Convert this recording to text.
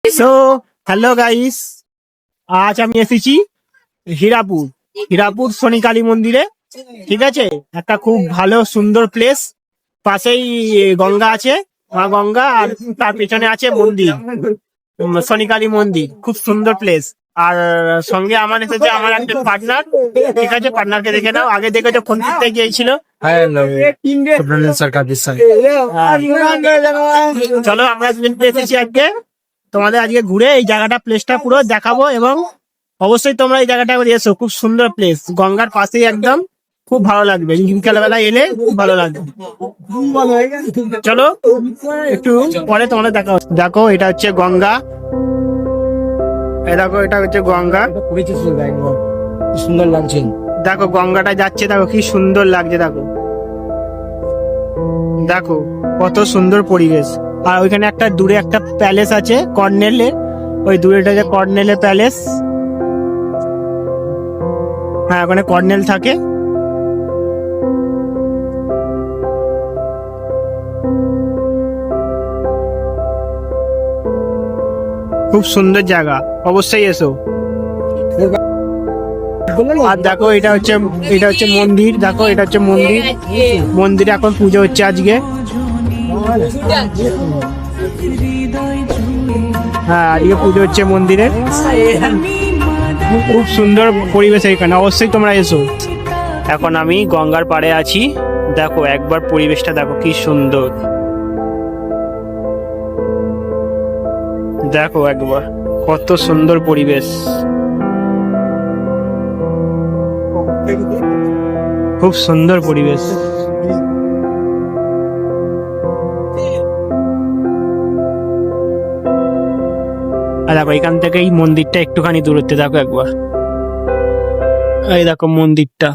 So hello guys, আজ আমি এসেছি হীরাপুর শনি কালী মন্দিরে। ঠিক আছে, একটা খুব ভালো সুন্দর প্লেস। পাশেই গঙ্গা আছে, মা গঙ্গা, আর তার পেছনে আছে মন্দির, শনি কালী মন্দির। খুব সুন্দর প্লেস। আর সঙ্গে আমার এসেছে আমার একটা পার্টনার। ঠিক আছে, পার্টনারকে দেখে নাও। আগে দেখেছো ফোন করতে গিয়েছিল। চলো, আমরা দুজন এসেছি আজকে তোমাদের আজকে ঘুরে এই জায়গাটা প্লেসটা পুরো দেখাবো, এবং অবশ্যই তোমরা এই জায়গাটা এসো। খুব সুন্দর প্লেস, গঙ্গার পাশেই একদম। খুব ভালো লাগবে, বিকালবেলা এলে খুব ভালো লাগবে। চলো একটু পরে তোমাদের দেখা হচ্ছে। দেখো এটা হচ্ছে গঙ্গা, দেখো এটা হচ্ছে গঙ্গা। সুন্দর লাগছে। দেখো গঙ্গাটা যাচ্ছে, দেখো কি সুন্দর লাগছে। দেখো দেখো কত সুন্দর পরিবেশ। আর ওইখানে একটা দূরে একটা প্যালেস আছে কর্নেলে, ওই দূরেটা যে কর্নেলের প্যালেস। হ্যাঁ, ওখানে কর্নেল থাকে। খুব সুন্দর জায়গা, অবশ্যই এসো। আর দেখো এটা হচ্ছে মন্দির। দেখো এটা হচ্ছে মন্দির। মন্দিরে এখন পুজো হচ্ছে আজকে। হ্যাঁ, আজকে পুজো হচ্ছে মন্দিরে। খুব সুন্দর পরিবেশ এখানে, অবশ্যই তোমরা এসো। এখন আমি গঙ্গার পাড়ে আছি। দেখো একবার পরিবেশটা দেখো কি সুন্দর। দেখো একবার কত সুন্দর পরিবেশ, খুব সুন্দর পরিবেশ। আর দেখো এখান থেকে এই মন্দিরটা একটুখানি দূরত্বে। দেখো একবার, এই দেখো মন্দিরটা।